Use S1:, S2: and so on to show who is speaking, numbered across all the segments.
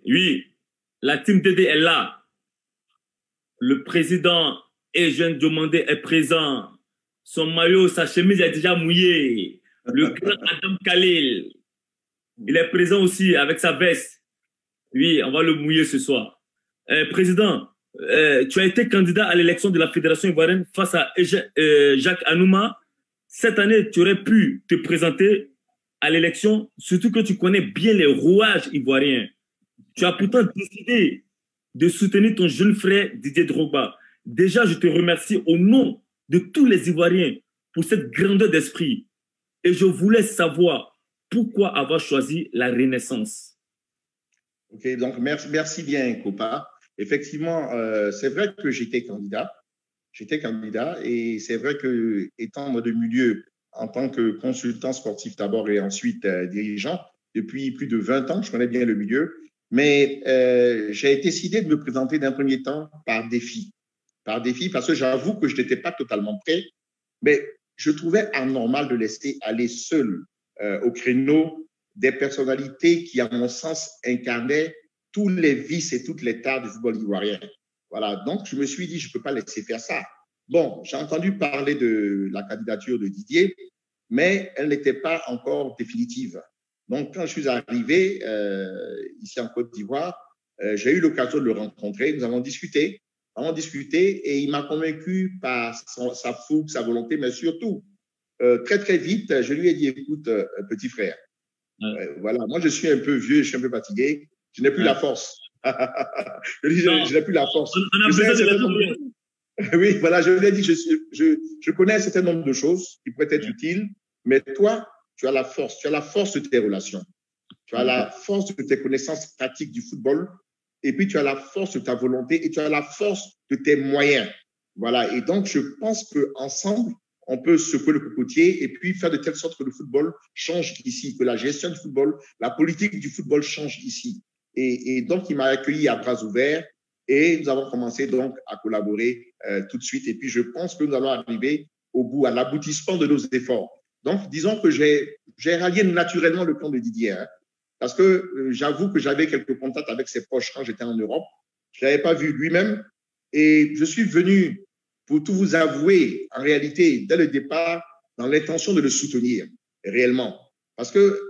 S1: Oui, la team DD est là. Le président Eugène Diomandé est présent. Son maillot, sa chemise est déjà mouillée. Le grand Adam Khalil, il est présent aussi avec sa veste. Oui, on va le mouiller ce soir. Président, tu as été candidat à l'élection de la Fédération ivoirienne face à Jacques Anouma. Cette année, tu aurais pu te présenter à l'élection, surtout que tu connais bien les rouages ivoiriens. Tu as pourtant décidé de soutenir ton jeune frère Didier Drogba. Déjà, je te remercie au nom de tous les Ivoiriens pour cette grandeur d'esprit. Et je voulais savoir pourquoi avoir choisi la Renaissance.
S2: Ok, donc merci bien, Copa. Effectivement, c'est vrai que j'étais candidat. J'étais candidat et c'est vrai que, étant de milieu en tant que consultant sportif d'abord et ensuite dirigeant, depuis plus de 20 ans, je connais bien le milieu, mais j'ai décidé de me présenter d'un premier temps par défi. Par défi, parce que j'avoue que je n'étais pas totalement prêt, mais je trouvais anormal de laisser aller seul au créneau des personnalités qui, à mon sens, incarnaient tous les vices et toutes les tares du football ivoirien. Voilà, donc je me suis dit, je ne peux pas laisser faire ça. Bon, j'ai entendu parler de la candidature de Didier, mais elle n'était pas encore définitive. Donc, quand je suis arrivé ici en Côte d'Ivoire, j'ai eu l'occasion de le rencontrer. Nous avons discuté et il m'a convaincu par sa fougue, sa volonté, mais surtout, très, très vite, je lui ai dit, écoute, petit frère, voilà, moi, je suis un peu vieux, je suis un peu fatigué, je n'ai plus la force. Je n'ai plus la force.
S1: On a besoin de
S2: oui, voilà, je lui ai dit, je connais un certain nombre de choses qui pourraient être utiles, mais toi, tu as la force de tes relations, tu as la force de tes connaissances pratiques du football, et puis tu as la force de ta volonté et tu as la force de tes moyens. Voilà, et donc je pense qu'ensemble, on peut secouer le cocotier et puis faire de telle sorte que le football change ici, que la gestion du football, la politique du football change ici. Et donc, il m'a accueilli à bras ouverts et nous avons commencé donc à collaborer tout de suite. Et puis, je pense que nous allons arriver au bout, à l'aboutissement de nos efforts. Donc, disons que j'ai rallié naturellement le plan de Didier, hein, parce que j'avoue que j'avais quelques contacts avec ses proches quand j'étais en Europe. Je ne l'avais pas vu lui-même et je suis venu, pour tout vous avouer, en réalité, dès le départ, dans l'intention de le soutenir réellement. Parce que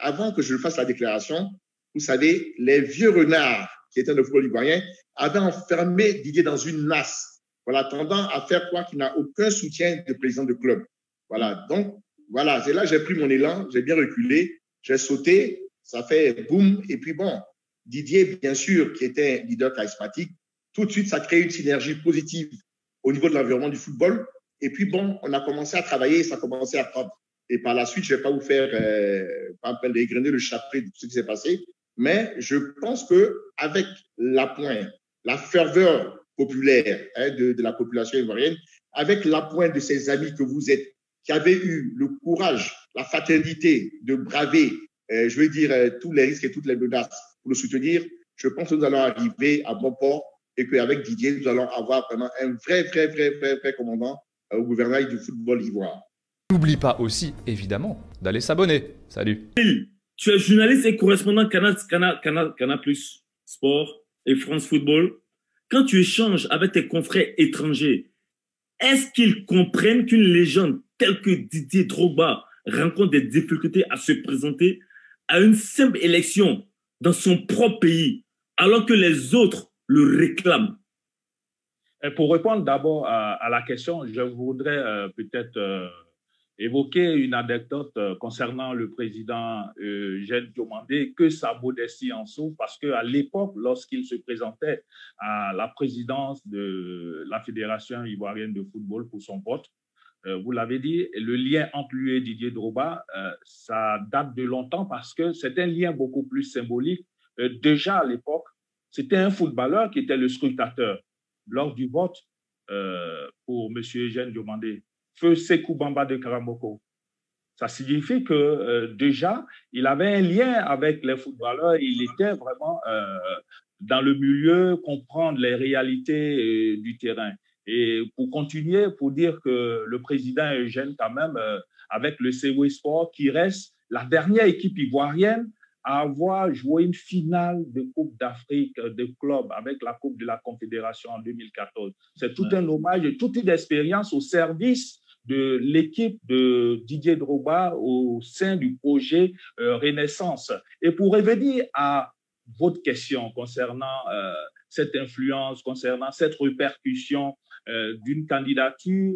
S2: avant que je fasse la déclaration, vous savez, les vieux renards qui étaient dans le football ivoirien avaient enfermé Didier dans une nasse, voilà, tendant à faire croire qu'il n'a aucun soutien de président de club. Voilà, donc, voilà, c'est là que j'ai pris mon élan, j'ai bien reculé, j'ai sauté, ça fait boum, et puis bon, Didier, bien sûr, qui était un leader charismatique, tout de suite, ça crée une synergie positive au niveau de l'environnement du football. Et puis bon, on a commencé à travailler, ça a commencé à prendre. Et par la suite, je ne vais pas vous faire dégrainer le chapitre de tout ce qui s'est passé, mais je pense qu'avec l'appoint, la ferveur populaire de la population ivoirienne, avec l'appoint de ses amis que vous êtes, qui avez eu le courage, la fraternité de braver, je veux dire, tous les risques et toutes les menaces pour le soutenir, je pense que nous allons arriver à bon port et qu'avec Didier, nous allons avoir vraiment un vrai commandant au gouvernail du football ivoire.
S3: N'oublie pas aussi, évidemment, d'aller s'abonner. Salut.
S1: Tu es journaliste et correspondant Canal Sport et France Football. Quand tu échanges avec tes confrères étrangers, est-ce qu'ils comprennent qu'une légende telle que Didier Drogba rencontre des difficultés à se présenter à une simple élection dans son propre pays, alors que les autres le réclament?
S4: Et pour répondre d'abord à la question, je voudrais peut-être évoquer une anecdote concernant le président Eugène Diomandé, que sa modestie en souffre, parce qu'à l'époque, lorsqu'il se présentait à la présidence de la Fédération ivoirienne de football pour son vote, vous l'avez dit, le lien entre lui et Didier Drogba, ça date de longtemps parce que c'est un lien beaucoup plus symbolique. Déjà à l'époque, c'était un footballeur qui était le scrutateur lors du vote pour M. Eugène Diomandé, feu Sékou Bamba de Karamoko. Ça signifie que déjà, il avait un lien avec les footballeurs, il était vraiment dans le milieu, comprendre les réalités du terrain. Et pour continuer, pour dire que le président Eugène, quand même, avec le CW Sport, qui reste la dernière équipe ivoirienne à avoir joué une finale de Coupe d'Afrique de club avec la Coupe de la Confédération en 2014. C'est tout un hommage et toute une expérience au service de l'équipe de Didier Drogba au sein du projet Renaissance. Et pour revenir à votre question concernant cette influence, concernant cette répercussion d'une candidature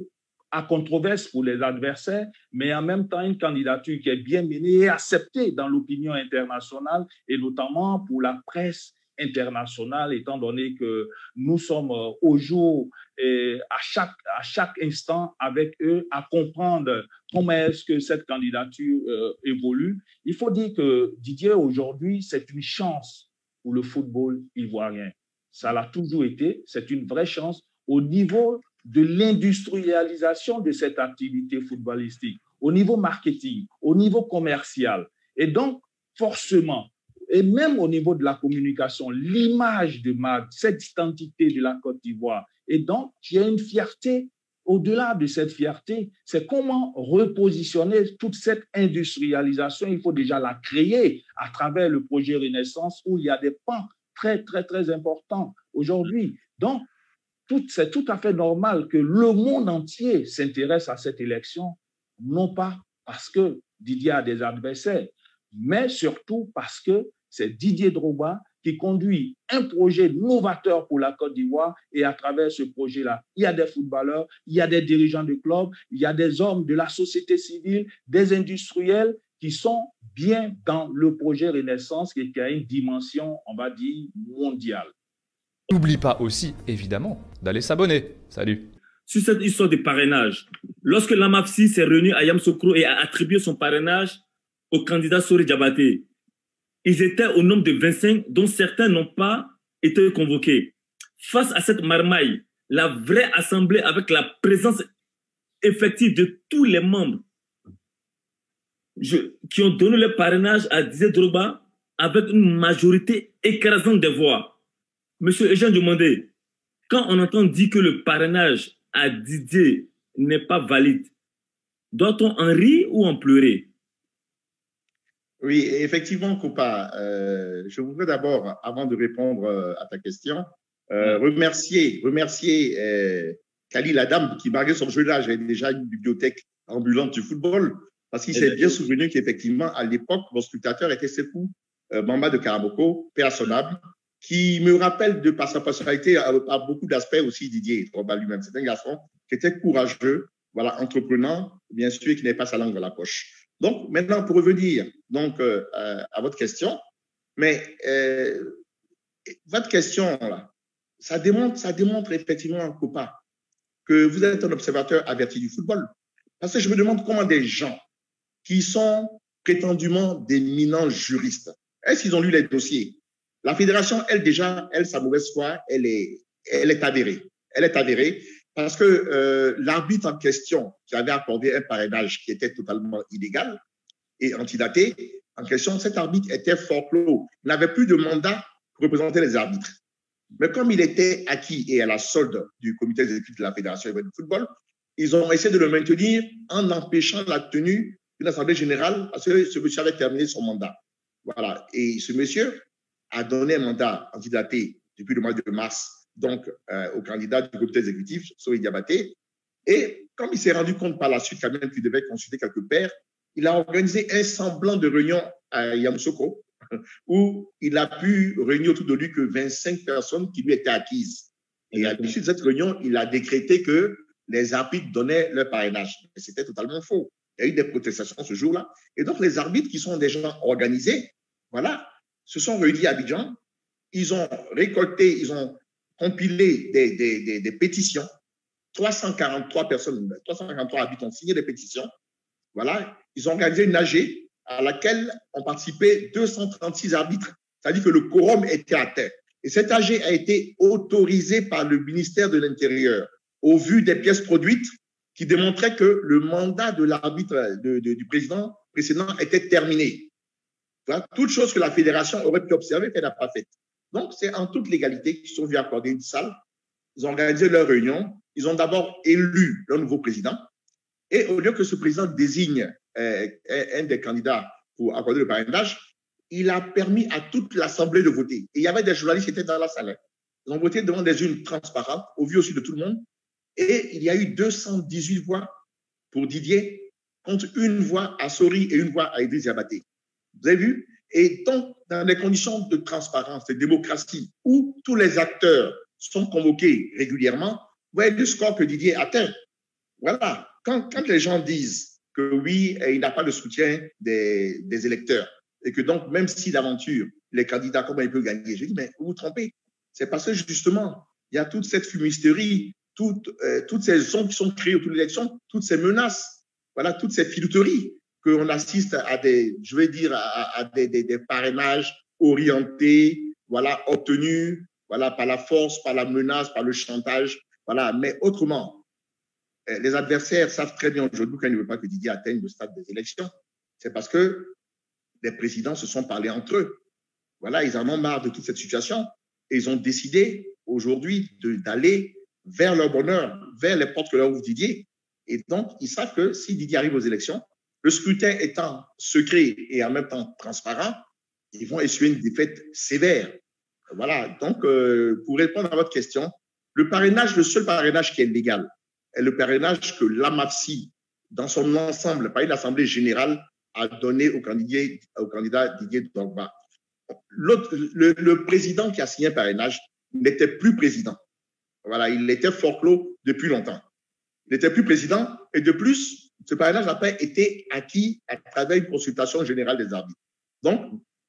S4: à controverse pour les adversaires, mais en même temps une candidature qui est bien menée et acceptée dans l'opinion internationale et notamment pour la presse internationale, étant donné que nous sommes au jour et à chaque instant avec eux à comprendre comment est-ce que cette candidature évolue. Il faut dire que Didier, aujourd'hui, c'est une chance pour le football ivoirien. Ça l'a toujours été, c'est une vraie chance au niveau de l'industrialisation de cette activité footballistique, au niveau marketing, au niveau commercial. Et donc, forcément, et même au niveau de la communication, l'image de marque, cette identité de la Côte d'Ivoire. Et donc, il y a une fierté. Au-delà de cette fierté, c'est comment repositionner toute cette industrialisation. Il faut déjà la créer à travers le projet Renaissance où il y a des pans très, très, très importants aujourd'hui. Donc, c'est tout à fait normal que le monde entier s'intéresse à cette élection, non pas parce que Didier a des adversaires, mais surtout parce que c'est Didier Drogba qui conduit un projet novateur pour la Côte d'Ivoire et à travers ce projet-là, il y a des footballeurs, il y a des dirigeants de clubs, il y a des hommes de la société civile, des industriels qui sont bien dans le projet Renaissance qui a une dimension, on va dire, mondiale.
S3: N'oublie pas aussi, évidemment, d'aller s'abonner. Salut.
S1: Sur cette histoire de parrainage, lorsque l'AMAFSI s'est réuni à Yamoussoukro et a attribué son parrainage au candidat Sori Diabaté, ils étaient au nombre de 25, dont certains n'ont pas été convoqués. Face à cette marmaille, la vraie assemblée avec la présence effective de tous les membres qui ont donné le parrainage à Didier Drogba avec une majorité écrasante des voix. Monsieur Eugène Diomandé, quand on entend dire que le parrainage à Didier n'est pas valide, doit-on en rire ou en pleurer?
S2: Oui, effectivement, Kopa, je voudrais d'abord, avant de répondre à ta question, remercier Khalil Adam qui, malgré son jeune âge, avait déjà une bibliothèque ambulante du football, parce qu'il s'est bien souvenu qu'effectivement, à l'époque, mon scrutateur était Sekou Bamba de Karamoko, paix à son âme, qui me rappelle de par sa personnalité à beaucoup d'aspects aussi Didier Drogba lui-même. C'est un garçon qui était courageux, voilà, entreprenant, bien sûr, qui n'avait pas sa langue dans la poche. Donc, maintenant, pour revenir donc, à votre question, mais votre question, là, ça démontre effectivement, Kopa, que vous êtes un observateur averti du football. Parce que je me demande comment des gens qui sont prétendument d'éminents juristes, est-ce qu'ils ont lu les dossiers? La fédération, elle, déjà, sa mauvaise foi, elle est avérée. Elle est avérée parce que l'arbitre en question, qui avait accordé un parrainage qui était totalement illégal et antidaté, en question, cet arbitre était forclos. Il n'avait plus de mandat pour représenter les arbitres. Mais comme il était acquis et à la solde du comité exécutif de la Fédération de football, ils ont essayé de le maintenir en empêchant la tenue d'une assemblée générale parce que ce monsieur avait terminé son mandat. Voilà. Et ce monsieur a donné un mandat antidaté depuis le mois de mars, donc au candidat du comité exécutif, Sori Diabaté. Et comme il s'est rendu compte par la suite quand même qu'il devait consulter quelques pairs, il a organisé un semblant de réunion à Yamoussoukro où il a pu réunir autour de lui que 25 personnes qui lui étaient acquises. Et à l'issue de cette réunion, il a décrété que les arbitres donnaient leur parrainage. Et c'était totalement faux. Il y a eu des protestations ce jour-là. Et donc, les arbitres qui sont des gens organisés, voilà, se sont réunis à Abidjan. Ils ont récolté, ils ont compilé des pétitions. 343 personnes, 343 arbitres ont signé des pétitions. Voilà, ils ont organisé une AG à laquelle ont participé 236 arbitres. C'est-à-dire que le quorum était atteint. Et cette AG a été autorisée par le ministère de l'Intérieur au vu des pièces produites qui démontraient que le mandat de l'arbitre du président précédent était terminé. Voilà, toute chose que la fédération aurait pu observer qu'elle n'a pas faite. Donc, c'est en toute légalité qu'ils sont venus accorder une salle. Ils ont organisé leur réunion. Ils ont d'abord élu leur nouveau président. Et au lieu que ce président désigne un des candidats pour accorder le parrainage, il a permis à toute l'Assemblée de voter. Et il y avait des journalistes qui étaient dans la salle. Ils ont voté devant des urnes transparentes, au vu aussi de tout le monde. Et il y a eu 218 voix pour Didier, contre une voix à Sori et une voix à Idriss Diabaté. Vous avez vu? Et donc, dans des conditions de transparence, de démocratie, où tous les acteurs sont convoqués régulièrement, vous voyez le score que Didier atteint. Voilà. Quand les gens disent que oui, il n'a pas le soutien des électeurs, et que donc, même si d'aventure, les candidats, comment ils peuvent gagner? Je dis, mais vous vous trompez. C'est parce que justement, il y a toute cette fumisterie, toutes ces ondes qui sont créées autour de l'élection, toutes ces menaces, voilà, toutes ces filouteries qu'on assiste à des, je vais dire, à des parrainages orientés, voilà, obtenus, voilà, par la force, par la menace, par le chantage, voilà. Mais autrement, les adversaires savent très bien aujourd'hui qu'ils ne veulent pas que Didier atteigne le stade des élections. C'est parce que les présidents se sont parlé entre eux. Voilà, ils en ont marre de toute cette situation et ils ont décidé aujourd'hui d'aller vers leur bonheur, vers les portes que leur ouvre Didier. Et donc, ils savent que si Didier arrive aux élections, le scrutin étant secret et en même temps transparent, ils vont essuyer une défaite sévère. Voilà, donc pour répondre à votre question, le parrainage, le seul parrainage qui est légal, est le parrainage que l'AMAFSI, dans son ensemble, par une assemblée générale, a donné au candidat Didier Drogba. Le président qui a signé un parrainage n'était plus président. Voilà, il était forclos depuis longtemps. Il n'était plus président et de plus, ce parrainage n'a pas été acquis à travers une consultation générale des arbitres. Donc,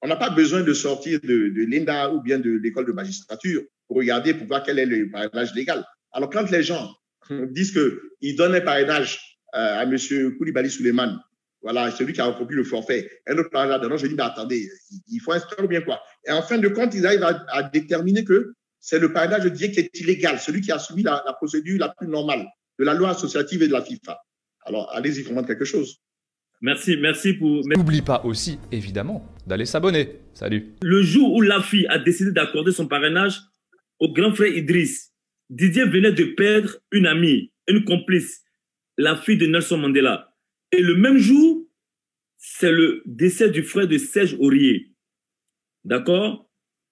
S2: on n'a pas besoin de sortir de l'INDA ou bien de l'école de magistrature pour regarder, pour voir quel est le parrainage légal. Alors, quand les gens disent qu'ils donnent un parrainage à M. Koulibaly Souleymane, voilà, celui qui a accompli le forfait, un autre parrainage, non, je dis, mais attendez, il faut inscrire ou bien quoi? Et en fin de compte, ils arrivent à déterminer que c'est le parrainage de Didier qui est illégal, celui qui a suivi la procédure la plus normale de la loi associative et de la FIFA. Alors, allez-y, comprendre quelque chose.
S1: Merci pour...
S3: N'oublie pas aussi, évidemment, d'aller s'abonner. Salut.
S1: Le jour où l'AFI a décidé d'accorder son parrainage au grand frère Idriss, Didier venait de perdre une amie, une complice, la fille de Nelson Mandela. Et le même jour, c'est le décès du frère de Serge Aurier. D'accord?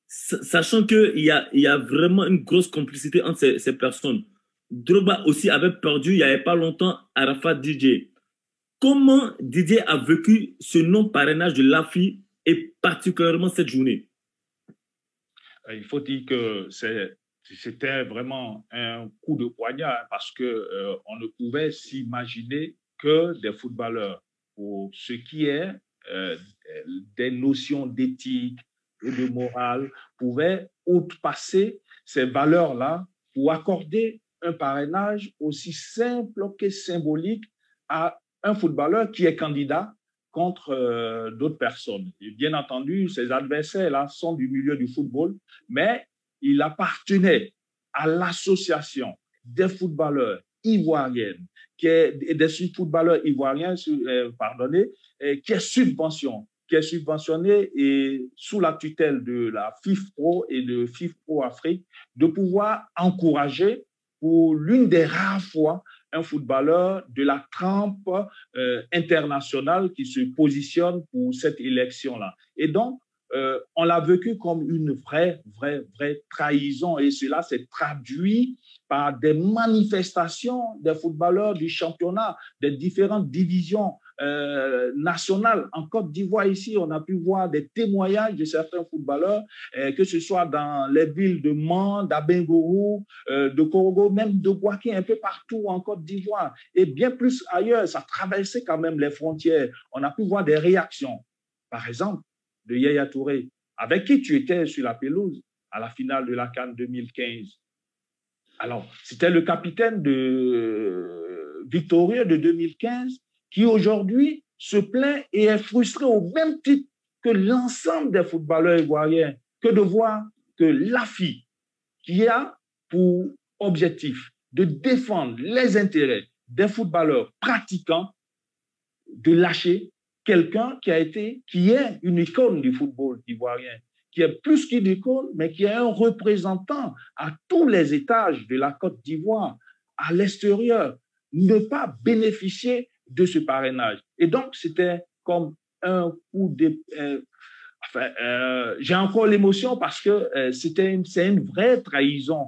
S1: Sachant qu'il y a vraiment une grosse complicité entre ces personnes. Drogba aussi avait perdu, il n'y avait pas longtemps, Arafat Didier. Comment Didier a vécu ce non-parrainage de l'AFI et particulièrement cette journée?
S4: Il faut dire que c'était vraiment un coup de poignard parce que on ne pouvait s'imaginer que des footballeurs, pour ce qui est des notions d'éthique et de morale, pouvaient outrepasser ces valeurs-là pour accorder un parrainage aussi simple que symbolique à un footballeur qui est candidat contre d'autres personnes. Et bien entendu, ces adversaires-là sont du milieu du football, mais il appartenait à l'association des footballeurs ivoiriens, des footballeurs ivoiriens, qui est subventionné et sous la tutelle de la FIFPro et de FIFPro Afrique, de pouvoir encourager pour l'une des rares fois un footballeur de la trempe internationale qui se positionne pour cette élection-là. Et donc, on l'a vécu comme une vraie trahison et cela s'est traduit par des manifestations des footballeurs du championnat, des différentes divisions nationales. En Côte d'Ivoire, ici, on a pu voir des témoignages de certains footballeurs, que ce soit dans les villes de Mans, d'Abengourou, de Korogo, même de Bouaké, un peu partout en Côte d'Ivoire. Et bien plus ailleurs, ça traversait quand même les frontières. On a pu voir des réactions. Par exemple, de Yaya Touré, avec qui tu étais sur la pelouse à la finale de la CAN 2015. Alors, c'était le capitaine victorieux de 2015 qui aujourd'hui se plaint et est frustré au même titre que l'ensemble des footballeurs ivoiriens, que de voir que l'AFI, qui a pour objectif de défendre les intérêts des footballeurs pratiquants, de lâcher quelqu'un qui est une icône du football ivoirien, qui est plus qu'une icône, mais qui est un représentant à tous les étages de la Côte d'Ivoire, à l'extérieur, ne pas bénéficier de ce parrainage. Et donc, c'était comme un coup de... enfin, j'ai encore l'émotion parce que c'est une vraie trahison.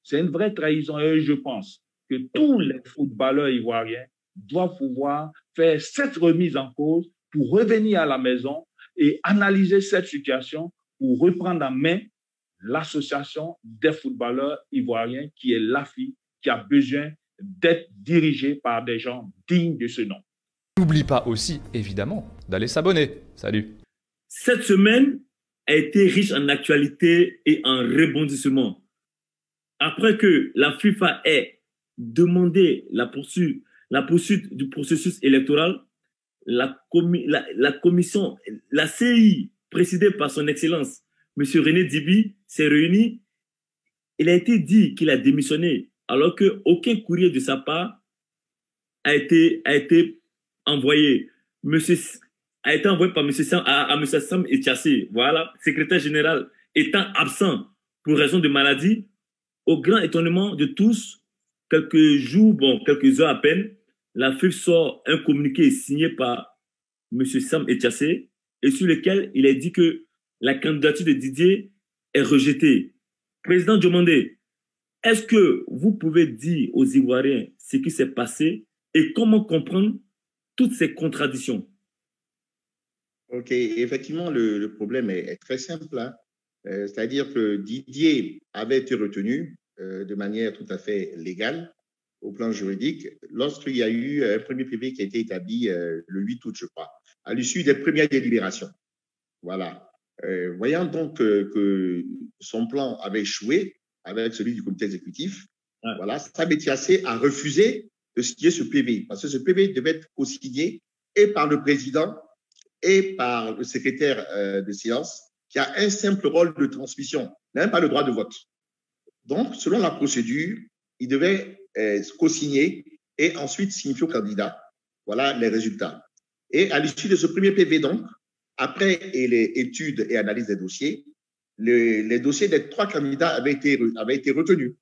S4: C'est une vraie trahison et je pense que tous les footballeurs ivoiriens doivent pouvoir faire cette remise en cause pour revenir à la maison et analyser cette situation pour reprendre en main l'association des footballeurs ivoiriens qui est l'AFI, qui a besoin d'être dirigée par des gens dignes de ce nom.
S3: N'oublie pas aussi, évidemment, d'aller s'abonner. Salut.
S1: Cette semaine a été riche en actualité et en rebondissements. Après que la FIFA ait demandé la poursuite du processus électoral, la commission, la CI, présidée par son Excellence, M. René Dibi, s'est réunie. Il a été dit qu'il a démissionné, alors qu'aucun courrier de sa part a été envoyé. A été envoyé par M. Sam Etiassé, voilà, secrétaire général, étant absent pour raison de maladie. Au grand étonnement de tous, quelques heures à peine, la FIFA sort un communiqué signé par M. Sam Etiassé et sur lequel il est dit que la candidature de Didier est rejetée. Président Diomandé, est-ce que vous pouvez dire aux Ivoiriens ce qui s'est passé et comment comprendre toutes ces contradictions?
S2: Ok, effectivement, le problème est très simple, hein. C'est-à-dire que Didier avait été retenu de manière tout à fait légale au plan juridique lorsqu'il y a eu un premier PV qui a été établi le 8 août, je crois, à l'issue des premières délibérations. Voilà. Voyant donc que son plan avait échoué avec celui du comité exécutif, voilà, Sam Etiassé a refusé de signer ce PV parce que ce PV devait être co-signé et par le président et par le secrétaire de séance qui a un simple rôle de transmission, même pas le droit de vote. Donc, selon la procédure, il devait co-signer et ensuite signifier au candidat. Voilà les résultats. Et à l'issue de ce premier PV, donc, après les études et analyses des dossiers, les dossiers des 3 candidats avaient été retenus.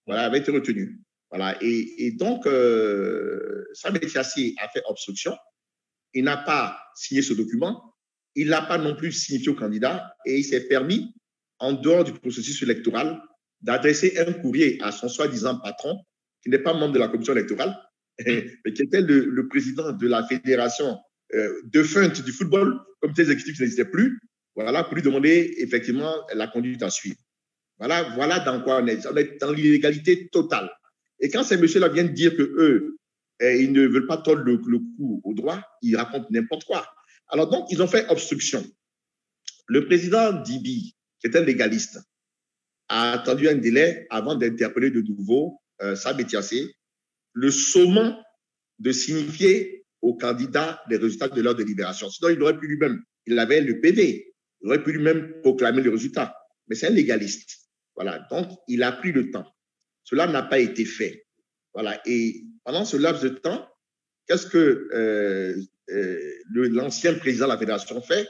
S2: Voilà, avaient été retenus. Voilà. Et donc, Sam Etiassé a fait obstruction. Il n'a pas signé ce document. Il n'a pas non plus signifié au candidat et il s'est permis, en dehors du processus électoral, d'adresser un courrier à son soi-disant patron, qui n'est pas membre de la commission électorale, mais qui était le président de la fédération défunte du football, comité exécutif qui n'existait plus, voilà, pour lui demander effectivement la conduite à suivre. Voilà dans quoi on est. On est dans l'illégalité totale. Et quand ces messieurs-là viennent dire que eux, ils ne veulent pas tordre le cou au droit, ils racontent n'importe quoi. Alors donc, ils ont fait obstruction. Le président Dibi, qui est un légaliste, a attendu un délai avant d'interpeller de nouveau Sam Etiassé, le sommant de signifier aux candidats les résultats de leur délibération. Sinon, il aurait pu lui-même, il avait le PV, il aurait pu lui-même proclamer les résultats. Mais c'est un légaliste. Voilà, donc il a pris le temps. Cela n'a pas été fait. Voilà, et pendant ce laps de temps, qu'est-ce que l'ancien président de la fédération fait?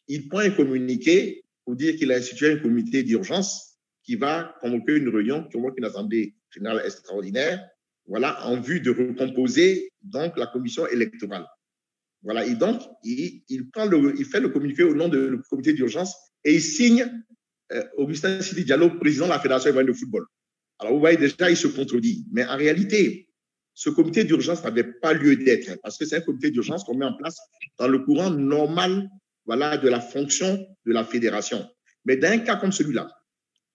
S2: Il prend un communiqué pour dire qu'il a institué un comité d'urgence qui va convoquer une réunion, qui convoque une assemblée générale extraordinaire, voilà, en vue de recomposer donc la commission électorale. Voilà, et donc il fait le communiqué au nom du comité d'urgence et il signe Augustin Sidi Diallo, président de la Fédération ivoirienne de football. Alors vous voyez déjà, il se contredit. Mais en réalité, ce comité d'urgence n'avait pas lieu d'être parce que c'est un comité d'urgence qu'on met en place dans le courant normal, voilà, de la fonction de la fédération. Mais dans un cas comme celui-là,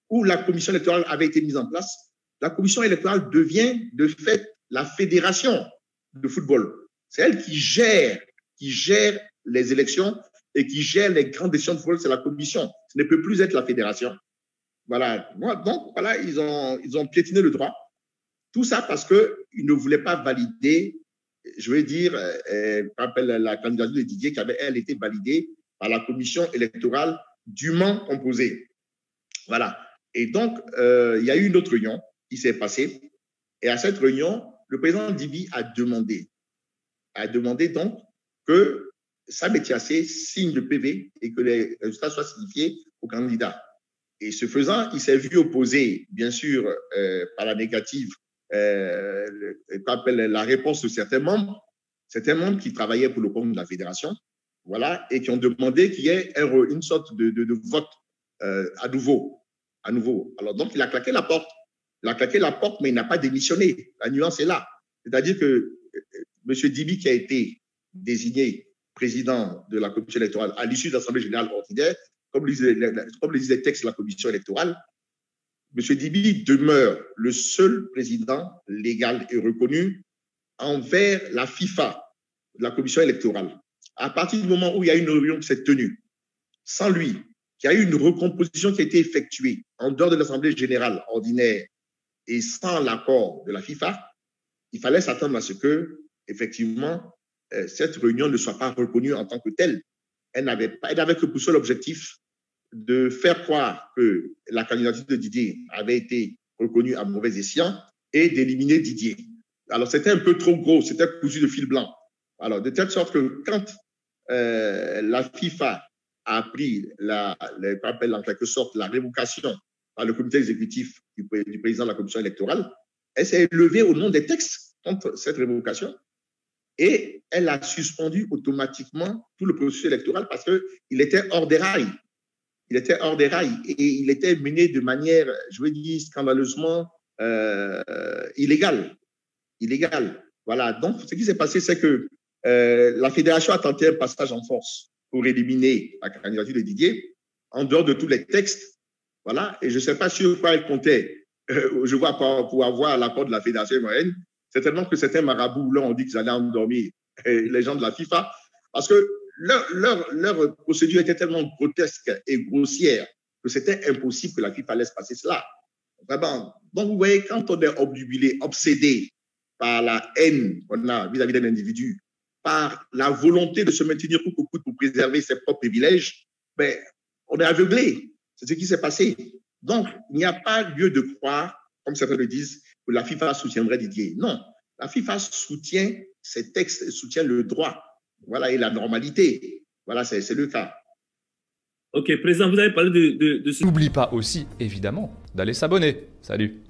S2: où la commission électorale avait été mise en place, la commission électorale devient de fait la fédération de football. C'est elle qui gère les élections et qui gère les grandes décisions de football, c'est la commission. Ce ne peut plus être la fédération. Voilà. Donc, voilà, ils ont piétiné le droit. Tout ça parce qu'ils ne voulaient pas valider, je veux dire, la candidature de Didier qui avait, elle, été validée par la commission électorale dûment composée. Voilà. Et donc, il y a eu une autre réunion qui s'est passée. Et à cette réunion, le président Dibi a demandé donc que Sam Etiassé signe le PV et que les résultats soient signifiés aux candidats. Et ce faisant, il s'est vu opposer, bien sûr, par la négative, la réponse de certains membres qui travaillaient pour le compte de la fédération. voilà, et qui ont demandé qu'il y ait une sorte de vote à nouveau. Alors, donc, il a claqué la porte. Mais il n'a pas démissionné. La nuance est là. C'est-à-dire que M. Dibi, qui a été désigné président de la commission électorale à l'issue de l'Assemblée générale ordinaire, comme le disent les textes de la commission électorale, M. Dibi demeure le seul président légal et reconnu envers la FIFA, la commission électorale. À partir du moment où il y a une réunion qui s'est tenue, sans lui, qu'il y a eu une recomposition qui a été effectuée en dehors de l'Assemblée générale ordinaire et sans l'accord de la FIFA, il fallait s'attendre à ce que, effectivement, cette réunion ne soit pas reconnue en tant que telle. Elle n'avait que pour seul objectif de faire croire que la candidature de Didier avait été reconnue à mauvais escient et d'éliminer Didier. Alors, c'était un peu trop gros, c'était cousu de fil blanc. Alors, de telle sorte que quand la FIFA a pris en quelque sorte la révocation par le comité exécutif du président de la commission électorale, elle s'est levée au nom des textes contre cette révocation et elle a suspendu automatiquement tout le processus électoral parce qu'il était hors des rails. Il était hors des rails et il était mené de manière, je veux dire, scandaleusement illégale. Voilà. Donc, ce qui s'est passé, c'est que la fédération a tenté un passage en force pour éliminer la candidature de Didier en dehors de tous les textes. Voilà. Et je ne sais pas sur quoi elle comptait. Je vois pour avoir l'accord de la fédération ivoirienne. Certainement que certains marabouts, là, ont dit qu'ils allaient endormir les gens de la FIFA parce que leur procédure était tellement grotesque et grossière que c'était impossible que la FIFA laisse passer cela. Vraiment. Donc, vous voyez, quand on est obnubilé, obsédé par la haine qu'on a vis-à-vis d'un individu, par la volonté de se maintenir coûte que coûte pour préserver ses propres privilèges, ben, on est aveuglé. C'est ce qui s'est passé. Donc, il n'y a pas lieu de croire, comme certains le disent, que la FIFA soutiendrait Didier. Non, la FIFA soutient ces textes, soutient le droit, voilà, et la normalité. Voilà, c'est le cas.
S1: Ok, Président, vous avez parlé de ce...
S3: N'oublie pas aussi, évidemment, d'aller s'abonner. Salut.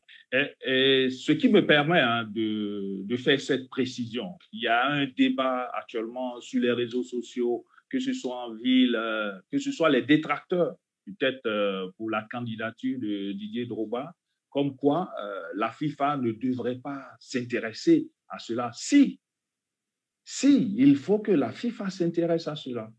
S4: Et ce qui me permet de faire cette précision, il y a un débat actuellement sur les réseaux sociaux, que ce soit en ville, que ce soit les détracteurs, peut-être pour la candidature de Didier Drogba, comme quoi la FIFA ne devrait pas s'intéresser à cela. Si, il faut que la FIFA s'intéresse à cela.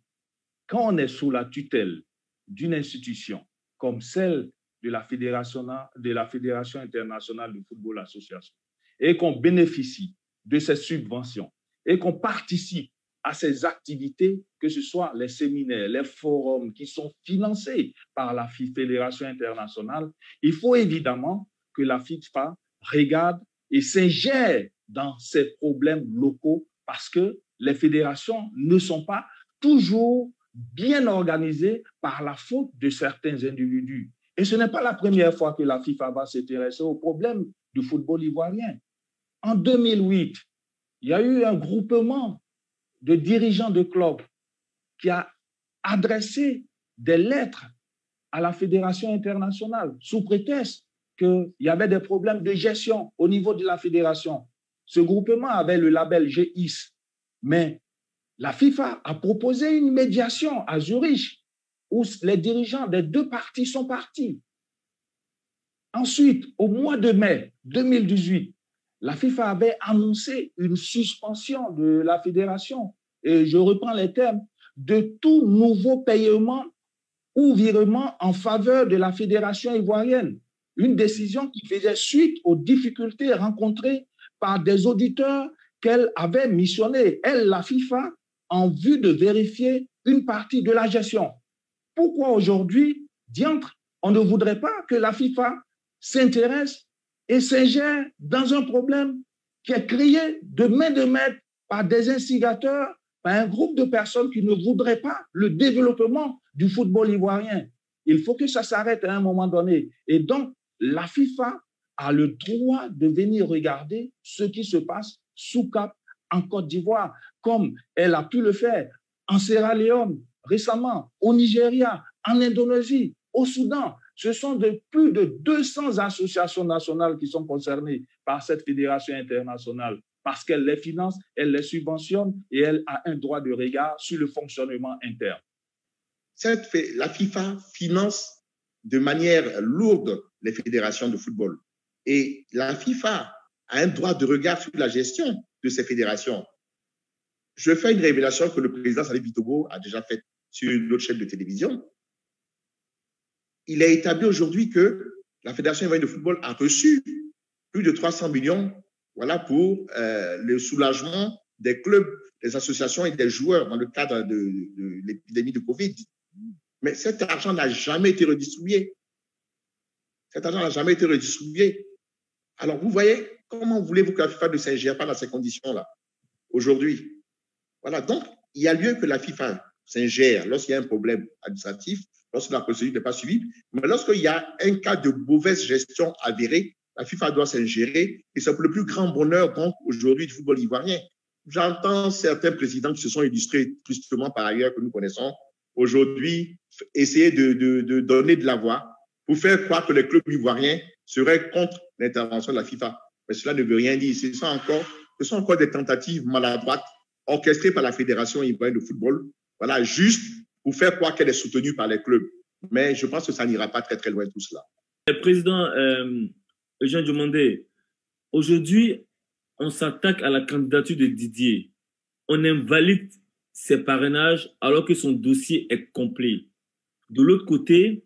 S4: Quand on est sous la tutelle d'une institution comme celle de la Fédération internationale de football association et qu'on bénéficie de ces subventions et qu'on participe à ces activités, que ce soit les séminaires, les forums qui sont financés par la Fédération internationale, il faut évidemment que la FIFA regarde et s'ingère dans ces problèmes locaux parce que les fédérations ne sont pas toujours bien organisées par la faute de certains individus. Et ce n'est pas la première fois que la FIFA va s'intéresser au problème du football ivoirien. En 2008, il y a eu un groupement de dirigeants de clubs qui a adressé des lettres à la Fédération internationale sous prétexte qu'il y avait des problèmes de gestion au niveau de la fédération. Ce groupement avait le label GIS, mais la FIFA a proposé une médiation à Zurich où les dirigeants des deux parties sont partis. Ensuite, au mois de mai 2018, la FIFA avait annoncé une suspension de la fédération, et je reprends les termes, de tout nouveau paiement ou virement en faveur de la fédération ivoirienne. Une décision qui faisait suite aux difficultés rencontrées par des auditeurs qu'elle avait missionnés, elle, la FIFA, en vue de vérifier une partie de la gestion. Pourquoi aujourd'hui, diantre, on ne voudrait pas que la FIFA s'intéresse et s'ingère dans un problème qui est créé de main de maître par des instigateurs, par un groupe de personnes qui ne voudraient pas le développement du football ivoirien. Il faut que ça s'arrête à un moment donné. Et donc, la FIFA a le droit de venir regarder ce qui se passe sous Cap en Côte d'Ivoire, comme elle a pu le faire en Sierra Leone récemment, au Nigeria, en Indonésie, au Soudan. Ce sont plus de 200 associations nationales qui sont concernées par cette fédération internationale. parce qu'elle les finance, elle les subventionne et elle a un droit de regard sur le fonctionnement interne.
S2: La FIFA finance de manière lourde les fédérations de football. Et la FIFA a un droit de regard sur la gestion de ces fédérations. Je fais une révélation que le président Salif Bitogo a déjà faite sur une autre chaîne de télévision. Il a établi aujourd'hui que la Fédération ivoirienne de football a reçu plus de 300 millions voilà, pour le soulagement des clubs, des associations et des joueurs dans le cadre de l'épidémie de Covid. Mais cet argent n'a jamais été redistribué. Cet argent n'a jamais été redistribué. Alors, vous voyez, comment voulez-vous que la FIFA ne s'ingère pas dans ces conditions-là aujourd'hui? Voilà, donc, il y a lieu que la FIFA s'ingère lorsqu'il y a un problème administratif, lorsque la procédure n'est pas suivie, mais lorsqu'il y a un cas de mauvaise gestion avérée, la FIFA doit s'ingérer et c'est pour le plus grand bonheur, donc, aujourd'hui du football ivoirien. J'entends certains présidents qui se sont illustrés tristement par ailleurs que nous connaissons aujourd'hui essayer de donner de la voix pour faire croire que les clubs ivoiriens seraient contre l'intervention de la FIFA. Mais cela ne veut rien dire. Ce sont encore des tentatives maladroites orchestrée par la Fédération ivoirienne de football, voilà, juste pour faire croire qu'elle est soutenue par les clubs. Mais je pense que ça n'ira pas très, très loin tout cela.
S1: Président Eugène Diomandé, aujourd'hui, on s'attaque à la candidature de Didier. On invalide ses parrainages alors que son dossier est complet. De l'autre côté,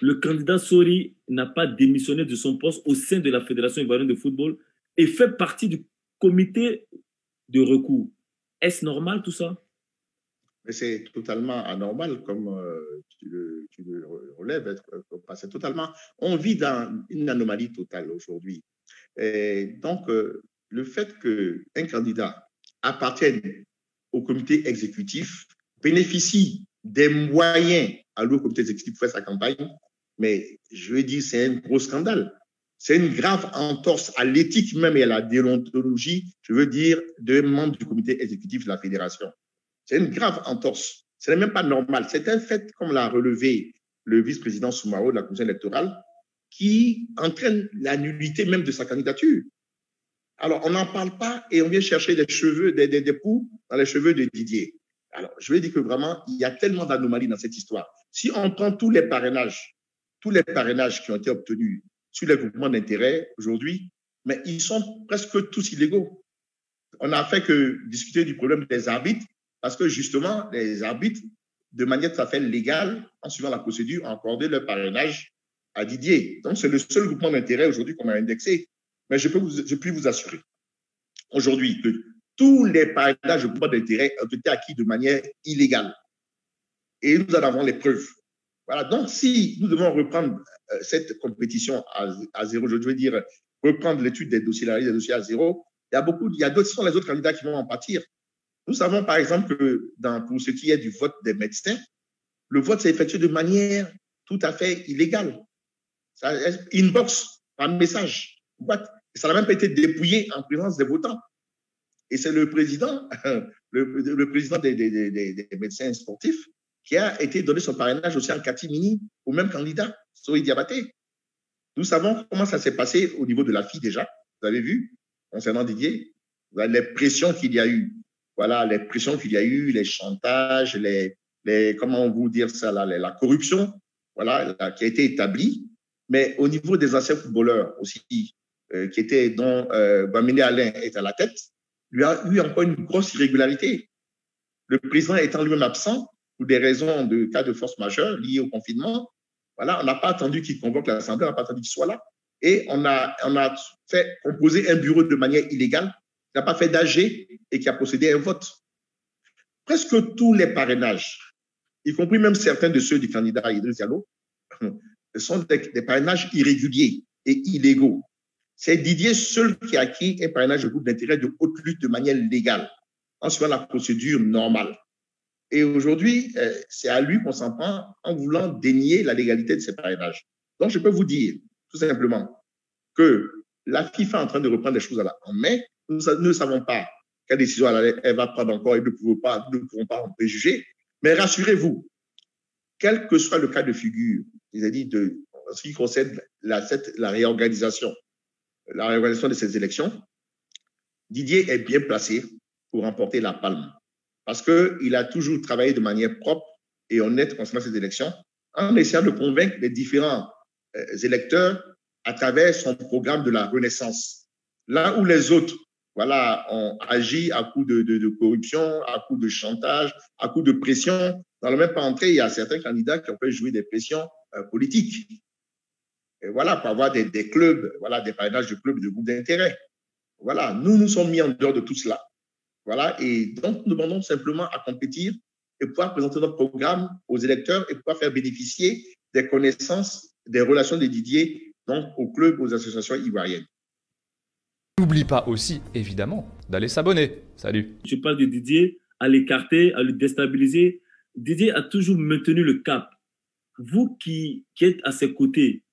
S1: le candidat Sori n'a pas démissionné de son poste au sein de la Fédération ivoirienne de football et fait partie du comité de recours. Est-ce normal tout ça?
S2: Mais c'est totalement anormal, comme tu le relèves. C'est totalement. On vit dans une anomalie totale aujourd'hui. Donc, le fait qu'un candidat appartienne au comité exécutif, bénéficie des moyens alloués au comité exécutif pour faire sa campagne, mais je veux dire, c'est un gros scandale. C'est une grave entorse à l'éthique même et à la déontologie, je veux dire, de membres du comité exécutif de la fédération. C'est une grave entorse. Ce n'est même pas normal. C'est un fait, comme l'a relevé le vice-président Soumaro de la commission électorale, qui entraîne la nullité même de sa candidature. Alors, on n'en parle pas et on vient chercher des cheveux, des poux dans les cheveux de Didier. Alors, je veux dire que vraiment, il y a tellement d'anomalies dans cette histoire. Si on prend tous les parrainages qui ont été obtenus sur les groupements d'intérêt aujourd'hui, mais ils sont presque tous illégaux. On n'a fait que discuter du problème des arbitres, parce que justement, les arbitres, de manière tout à fait légale, en suivant la procédure, ont accordé leur parrainage à Didier. Donc, c'est le seul groupement d'intérêt aujourd'hui qu'on a indexé. Mais je puis vous assurer aujourd'hui que tous les parrainages de groupements d'intérêt ont été acquis de manière illégale. Et nous en avons les preuves. Voilà. Donc, si nous devons reprendre cette compétition à zéro, je veux dire, reprendre l'étude des dossiers, l'analyse des dossiers à zéro, il y a d'autres, ce sont les autres candidats qui vont en pâtir. Nous savons, par exemple, que pour ce qui est du vote des médecins, le vote s'est effectué de manière tout à fait illégale. Ça, inbox, par message, boîte. Ça n'a même pas été dépouillé en présence des votants. Et c'est le président, le président des médecins sportifs qui a été donné son parrainage aussi en catimini au même candidat, Sohit Diabaté. Nous savons comment ça s'est passé au niveau de la FI déjà. Vous avez vu, concernant Didier, les pressions qu'il y a eu. Voilà, les pressions qu'il y a eu, les chantages, comment vous dire ça, la corruption, voilà, qui a été établie. Mais au niveau des anciens footballeurs aussi, dont Bamine Alain est à la tête, il y a eu encore une grosse irrégularité. Le président étant lui-même absent pour des raisons de cas de force majeure liés au confinement, voilà, on n'a pas attendu qu'il convoque l'Assemblée, on n'a pas attendu qu'il soit là. Et on a fait composer un bureau de manière illégale, qui n'a pas fait d'AG et qui a procédé à un vote. Presque tous les parrainages, y compris même certains de ceux du candidat Idriss Diallo, sont des parrainages irréguliers et illégaux. C'est Didier seul qui a acquis un parrainage de groupe d'intérêt de haute lutte de manière légale, en suivant la procédure normale. Et aujourd'hui, c'est à lui qu'on s'en prend en voulant dénier la légalité de ces parrainages. Donc, je peux vous dire, tout simplement, que la FIFA est en train de reprendre les choses en main. Nous ne savons pas quelle décision elle va prendre encore et nous ne pouvons pas en préjuger. Mais rassurez-vous, quel que soit le cas de figure, c'est-à-dire en ce qui concerne la réorganisation de ces élections, Didier est bien placé pour remporter la palme parce qu'il a toujours travaillé de manière propre et honnête concernant ces élections en essayant de convaincre les différents électeurs à travers son programme de la Renaissance. Là où les autres voilà, ont agi à coup de corruption, à coup de chantage, à coup de pression, dans le même pas entrée, il y a certains candidats qui ont fait jouer des pressions politiques. Et voilà, pour avoir des clubs, voilà, des parrainages de clubs, de groupes d'intérêt. Voilà, nous sommes mis en dehors de tout cela. Voilà, et donc nous demandons simplement à compétir et pouvoir présenter notre programme aux électeurs et pouvoir faire bénéficier des connaissances, des relations de Didier, donc aux clubs, aux associations ivoiriennes.
S3: N'oublie pas aussi, évidemment, d'aller s'abonner. Salut.
S1: Je parle de Didier, à l'écarter, à le déstabiliser. Didier a toujours maintenu le cap. Vous qui êtes à ses côtés,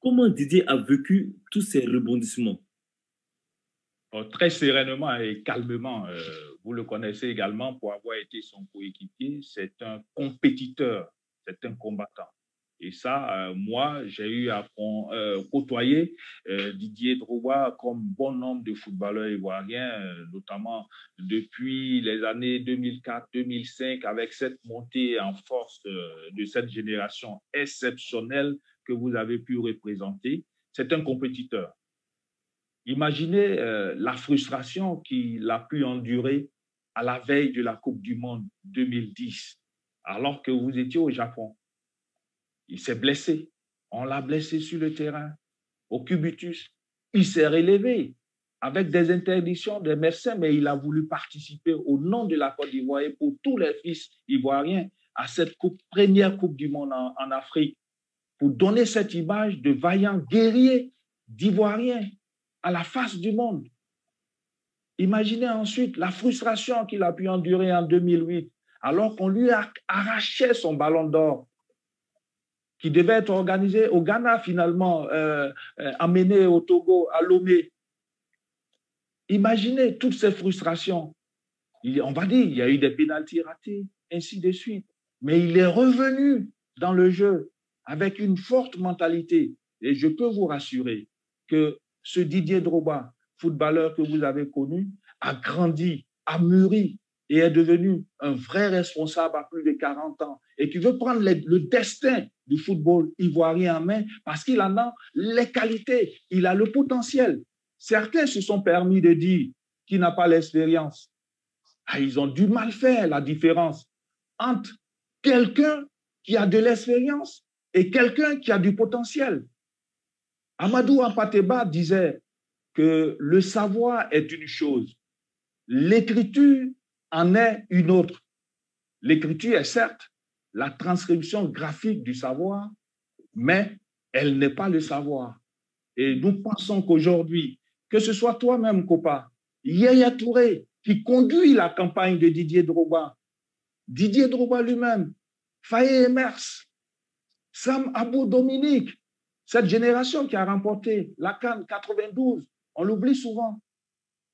S1: comment Didier a vécu tous ces rebondissements?
S4: Très sereinement et calmement. Vous le connaissez également pour avoir été son coéquipier. C'est un compétiteur, c'est un combattant. Et ça, moi, j'ai eu à côtoyer Didier Drogba comme bon nombre de footballeurs ivoiriens, notamment depuis les années 2004-2005, avec cette montée en force de cette génération exceptionnelle que vous avez pu représenter. C'est un compétiteur. Imaginez la frustration qu'il a pu endurer à la veille de la Coupe du Monde 2010, alors que vous étiez au Japon. Il s'est blessé. On l'a blessé sur le terrain, au cubitus. Il s'est relevé avec des interdictions des médecins, mais il a voulu participer au nom de la Côte d'Ivoire et pour tous les fils ivoiriens à cette première Coupe du Monde en Afrique, pour donner cette image de vaillant guerrier d'Ivoiriens à la face du monde. Imaginez ensuite la frustration qu'il a pu endurer en 2008, alors qu'on lui a arraché son ballon d'or, qui devait être organisé au Ghana finalement, amené au Togo, à Lomé. Imaginez toutes ces frustrations. On va dire, il y a eu des pénaltys ratés, ainsi de suite. Mais il est revenu dans le jeu avec une forte mentalité. Et je peux vous rassurer que ce Didier Drogba, footballeur que vous avez connu, a grandi, a mûri et est devenu un vrai responsable à plus de 40 ans et qui veut prendre le destin du football ivoirien en main parce qu'il en a les qualités, il a le potentiel. Certains se sont permis de dire qu'il n'a pas l'expérience. Ils ont du mal faire la différence entre quelqu'un qui a de l'expérience et quelqu'un qui a du potentiel. Amadou Ampateba disait que le savoir est une chose, l'écriture en est une autre. L'écriture est certes la transcription graphique du savoir, mais elle n'est pas le savoir. Et nous pensons qu'aujourd'hui, que ce soit toi-même, Kopa, Yaya Touré, qui conduit la campagne de Didier Drogba lui-même, Faye Emers, Sam Abou Dominique, cette génération qui a remporté la CAN 92, on l'oublie souvent,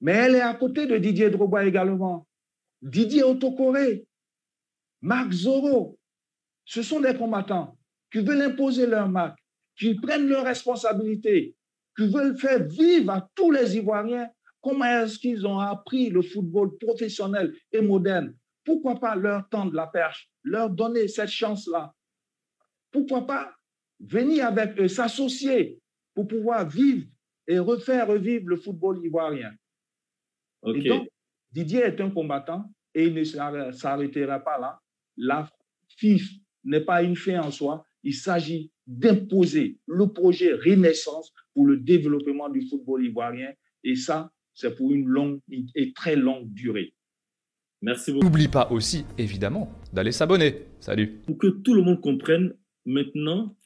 S4: mais elle est à côté de Didier Drogba également. Didier Otokoré, Marc Zoro, ce sont des combattants qui veulent imposer leur marque, qui prennent leurs responsabilités, qui veulent faire vivre à tous les Ivoiriens comment est-ce qu'ils ont appris le football professionnel et moderne. Pourquoi pas leur tendre la perche, leur donner cette chance-là? Pourquoi pas venir avec eux, s'associer pour pouvoir vivre et refaire revivre le football ivoirien? Okay. Et donc, Didier est un combattant et il ne s'arrêtera pas là. La FIF n'est pas une fin en soi. Il s'agit d'imposer le projet Renaissance pour le développement du football ivoirien. Et ça, c'est pour une longue et très longue durée.
S1: Merci beaucoup.
S3: N'oublie pas aussi, évidemment, d'aller s'abonner. Salut.
S1: Pour que tout le monde comprenne maintenant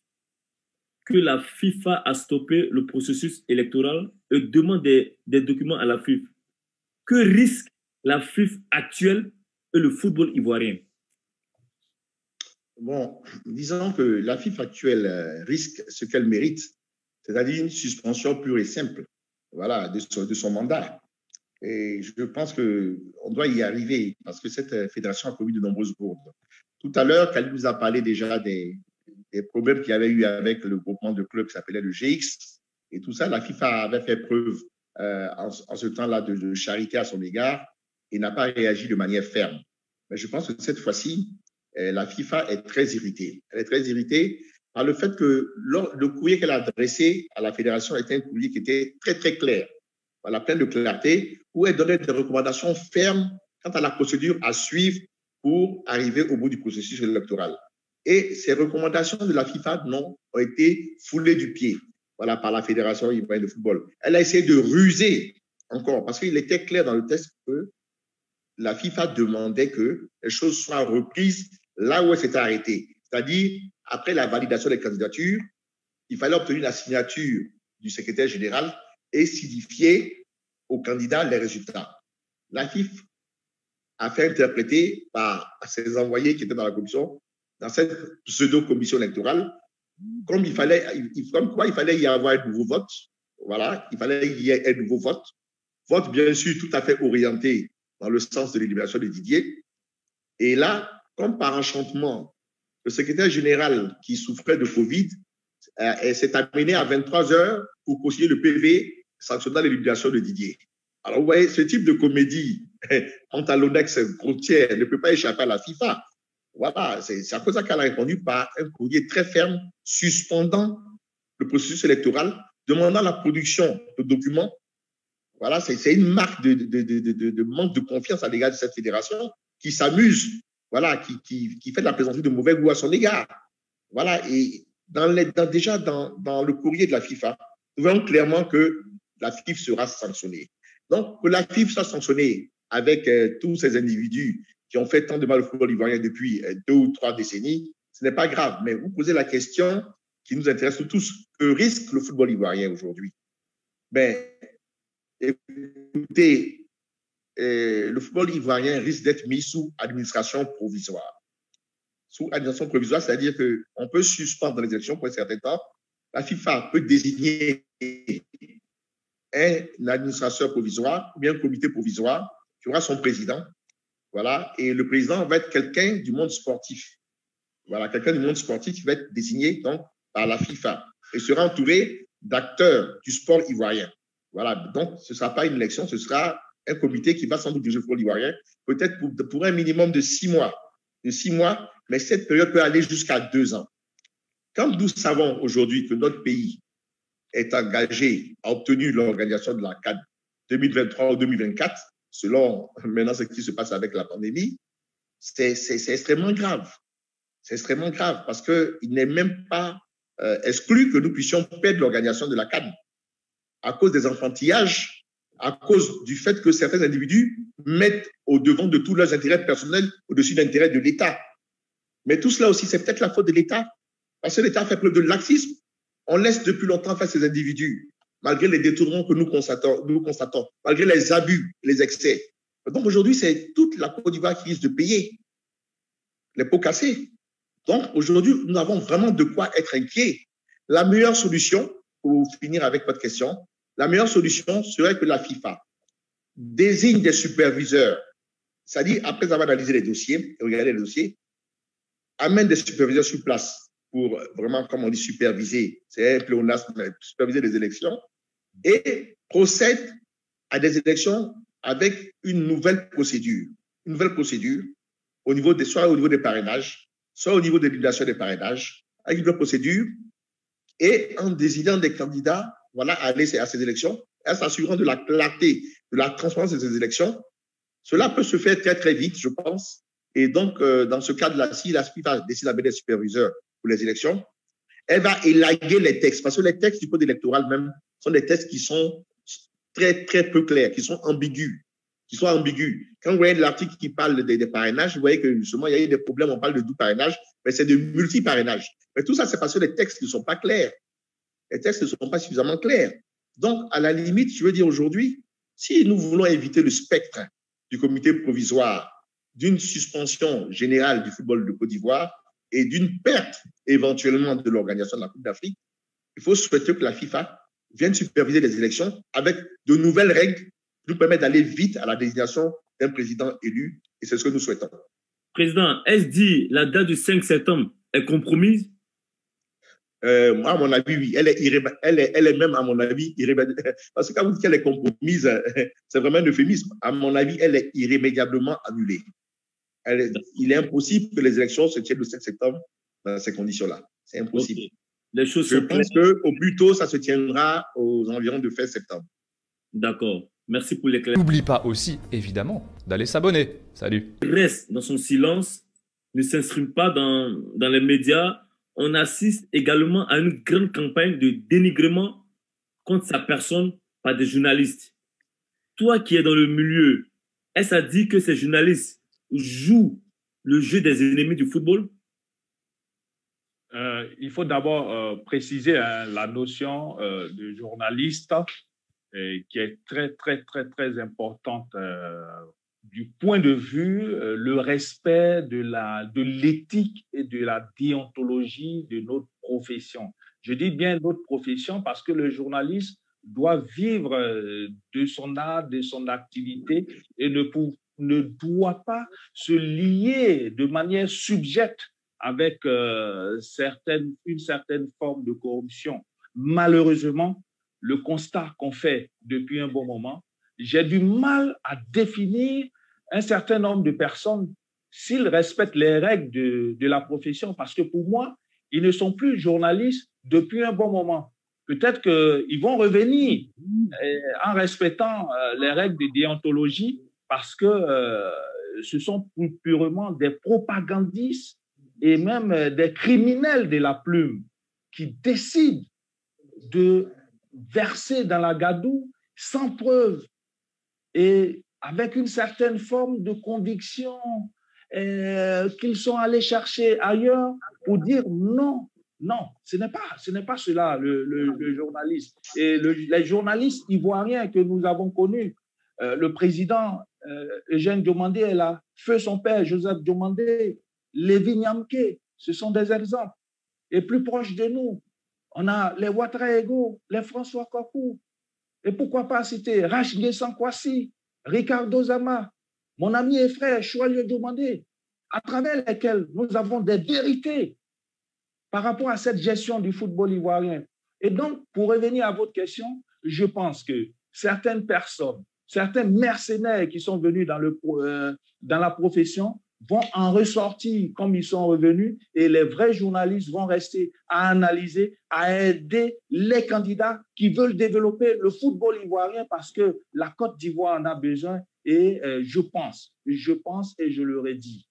S1: que la FIFA a stoppé le processus électoral et demande des documents à la FIFA. Que risque la FIFA actuelle et le football ivoirien?
S2: Bon, disons que la FIFA actuelle risque ce qu'elle mérite, c'est-à-dire une suspension pure et simple, voilà, de son mandat. Et je pense qu'on doit y arriver parce que cette fédération a commis de nombreuses bourdes. Tout à l'heure, Khalid nous a parlé déjà des problèmes qu'il y avait eu avec le groupement de clubs qui s'appelait le GX et tout ça. La FIFA avait fait preuve en ce temps-là de charité à son égard et n'a pas réagi de manière ferme. Mais je pense que cette fois-ci, la FIFA est très irritée. Elle est très irritée par le fait que le courrier qu'elle a adressé à la fédération était un courrier qui était très, très clair, voilà, plein de clarté, où elle donnait des recommandations fermes quant à la procédure à suivre pour arriver au bout du processus électoral. Et ces recommandations de la FIFA ont été foulées du pied, voilà, par la Fédération ivoirienne de football. Elle a essayé de ruser encore, parce qu'il était clair dans le texte que la FIFA demandait que les choses soient reprises là où elles s'étaient arrêtées. C'est-à-dire, après la validation des candidatures, il fallait obtenir la signature du secrétaire général et signifier aux candidats les résultats. La FIFA a fait interpréter par ses envoyés qui étaient dans la commission, dans cette pseudo-commission électorale, comme quoi il fallait y avoir un nouveau vote. Voilà, il fallait y ait un nouveau vote. Vote, bien sûr, tout à fait orienté dans le sens de l'élimination de Didier. Et là, comme par enchantement, le secrétaire général qui souffrait de Covid s'est amené à 23 heures pour consigner le PV sanctionnant l'élimination de Didier. Alors, vous voyez, ce type de comédie pantalonex grossière ne peut pas échapper à la FIFA. Voilà, c'est à cause de ça qu'elle a répondu par un courrier très ferme suspendant le processus électoral, demandant la production de documents. Voilà, c'est une marque de manque de confiance à l'égard de cette fédération qui s'amuse, voilà, qui fait de la plaisanterie de mauvais goût à son égard. Voilà, et déjà dans le courrier de la FIFA, nous voyons clairement que la FIFA sera sanctionnée. Donc, que la FIFA soit sanctionnée avec tous ces individus qui ont fait tant de mal au football ivoirien depuis 2 ou 3 décennies, ce n'est pas grave. Mais vous posez la question qui nous intéresse tous, que risque le football ivoirien aujourd'hui? Ben, écoutez, le football ivoirien risque d'être mis sous administration provisoire. Sous administration provisoire, c'est-à-dire qu'on peut suspendre les élections pour un certain temps. La FIFA peut désigner un administrateur provisoire ou bien un comité provisoire qui aura son président. Voilà, et le président va être quelqu'un du monde sportif. Voilà, quelqu'un du monde sportif qui va être désigné donc par la FIFA et sera entouré d'acteurs du sport ivoirien. Voilà, donc ce ne sera pas une élection, ce sera un comité qui va sans doute diriger le football ivoirien, peut-être pour un minimum de 6 mois. De 6 mois, mais cette période peut aller jusqu'à 2 ans. Quand nous savons aujourd'hui que notre pays est engagé, a obtenu l'organisation de la CAN 2023 ou 2024, selon maintenant ce qui se passe avec la pandémie, c'est extrêmement grave. C'est extrêmement grave parce qu'il n'est même pas exclu que nous puissions perdre l'organisation de la CAN à cause des enfantillages, à cause du fait que certains individus mettent au devant de tous leurs intérêts personnels au-dessus de l'intérêt de l'État. Mais tout cela aussi, c'est peut-être la faute de l'État, parce que l'État fait preuve de laxisme. On laisse depuis longtemps faire ces individus, malgré les détournements que nous constatons, malgré les abus, les excès. Donc aujourd'hui, c'est toute la Côte d'Ivoire qui risque de payer les pots cassés. Donc aujourd'hui, nous avons vraiment de quoi être inquiets. La meilleure solution, pour finir avec votre question, la meilleure solution serait que la FIFA désigne des superviseurs, c'est-à-dire après avoir analysé les dossiers, regardé les dossiers, amène des superviseurs sur place pour vraiment, comme on dit, superviser, c'est un pléonasme, superviser les élections, et procède à des élections avec une nouvelle procédure au niveau soit au niveau des parrainages, soit au niveau de l'élimination des parrainages, avec une nouvelle procédure, et en désignant des candidats, voilà, à aller à ces élections, en s'assurant de la clarté, de la transparence de ces élections. Cela peut se faire très, très vite, je pense. Et donc, dans ce cadre-là, si la FIFA décide d'amener des superviseurs pour les élections, elle va élaguer les textes, parce que les textes du code électoral même sont des textes qui sont très, très peu clairs, qui sont ambigus. Quand vous voyez l'article qui parle des parrainages, vous voyez que justement, il y a eu des problèmes, on parle de double parrainage, mais c'est de multi-parrainage. Mais tout ça, c'est parce que les textes ne sont pas clairs. Les textes ne sont pas suffisamment clairs. Donc, à la limite, je veux dire aujourd'hui, si nous voulons éviter le spectre du comité provisoire, d'une suspension générale du football de Côte d'Ivoire et d'une perte éventuellement de l'organisation de la Coupe d'Afrique, il faut souhaiter que la FIFA vienne superviser les élections avec de nouvelles règles qui nous permettent d'aller vite à la désignation d'un président élu, et c'est ce que nous souhaitons.
S1: Président, est-ce dit la date du 5 septembre est compromise?
S2: Moi, à mon avis, oui, elle est même, à mon avis, irrémédiable. Parce que quand vous dites qu'elle est compromise, c'est vraiment un euphémisme. À mon avis, elle est irrémédiablement annulée. Il est impossible que les élections se tiennent le 7 septembre dans ces conditions-là. C'est impossible.
S1: Okay. Les choses
S2: Je pense qu'au plus tôt, ça se tiendra aux environs de fin septembre.
S1: D'accord. Merci pour l'éclairage.
S3: N'oublie pas aussi, évidemment, d'aller s'abonner. Salut.
S1: Il reste dans son silence, ne s'exprime pas dans les médias. On assiste également à une grande campagne de dénigrement contre sa personne par des journalistes. Toi qui es dans le milieu, est-ce à dire que ces journalistes jouent le jeu des ennemis du football?
S4: Il faut d'abord préciser la notion de journaliste qui est très, très, très, très importante du point de vue le respect de l'éthique et de la déontologie de notre profession. Je dis bien notre profession parce que le journaliste doit vivre de son art, de son activité et ne doit pas se lier de manière subjecte avec une certaine forme de corruption. Malheureusement, le constat qu'on fait depuis un bon moment, j'ai du mal à définir un certain nombre de personnes s'ils respectent les règles de la profession, parce que pour moi, ils ne sont plus journalistes depuis un bon moment. Peut-être qu'ils vont revenir en respectant les règles de déontologie, parce que ce sont purement des propagandistes et même des criminels de la plume qui décident de verser dans la gadoue sans preuve et avec une certaine forme de conviction qu'ils sont allés chercher ailleurs pour dire non, non, ce n'est pas cela le journaliste. Et les journalistes ivoiriens que nous avons connus, le président Eugène Diomandé est là, feu son père Joseph Diomandé, Lévi Nyamké, ce sont des exemples. Et plus proche de nous, on a les Ouattara-Ego, les François Kokou, et pourquoi pas citer Rachid Sankwasi, Ricardo Zama, mon ami et frère Choualio Diomandé, à travers lesquels nous avons des vérités par rapport à cette gestion du football ivoirien. Et donc, pour revenir à votre question, je pense que certaines personnes, certains mercenaires qui sont venus dans la profession vont en ressortir comme ils sont revenus et les vrais journalistes vont rester à analyser, à aider les candidats qui veulent développer le football ivoirien parce que la Côte d'Ivoire en a besoin et je pense et je le redis,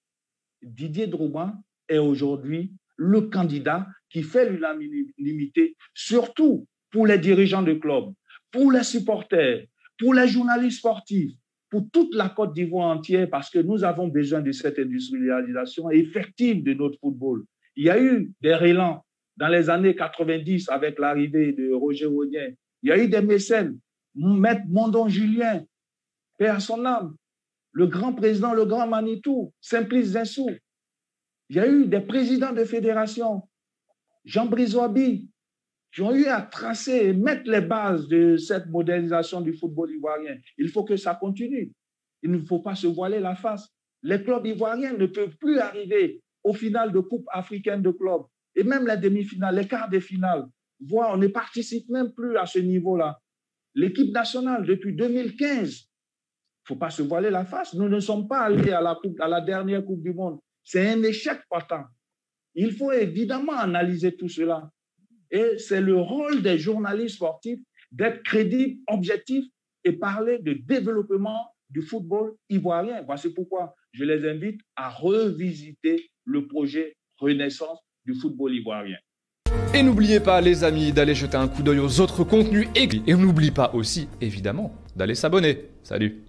S4: Didier Drogba est aujourd'hui le candidat qui fait l'unanimité, surtout pour les dirigeants de clubs, pour les supporters, pour les journalistes sportifs, pour toute la Côte d'Ivoire entière, parce que nous avons besoin de cette industrialisation effective de notre football. Il y a eu des relents dans les années 90 avec l'arrivée de Roger Wodien. Il y a eu des mécènes, Maître Mondon Julien, paix à son âme, le grand président, le grand Manitou, Simplice Zinsou. Il y a eu des présidents de fédération, Jean-Brice Wabi, qui ont eu à tracer et mettre les bases de cette modernisation du football ivoirien. Il faut que ça continue. Il ne faut pas se voiler la face. Les clubs ivoiriens ne peuvent plus arriver aux finales de Coupe africaine de clubs et même les demi-finales, les quarts de finale. Voire, on ne participe même plus à ce niveau-là. L'équipe nationale, depuis 2015, il ne faut pas se voiler la face. Nous ne sommes pas allés à la dernière Coupe du Monde. C'est un échec patent. Il faut évidemment analyser tout cela. Et c'est le rôle des journalistes sportifs d'être crédibles, objectifs et parler de développement du football ivoirien. Voici pourquoi je les invite à revisiter le projet Renaissance du football ivoirien.
S3: Et n'oubliez pas, les amis, d'aller jeter un coup d'œil aux autres contenus et n'oubliez pas aussi, évidemment, d'aller s'abonner. Salut!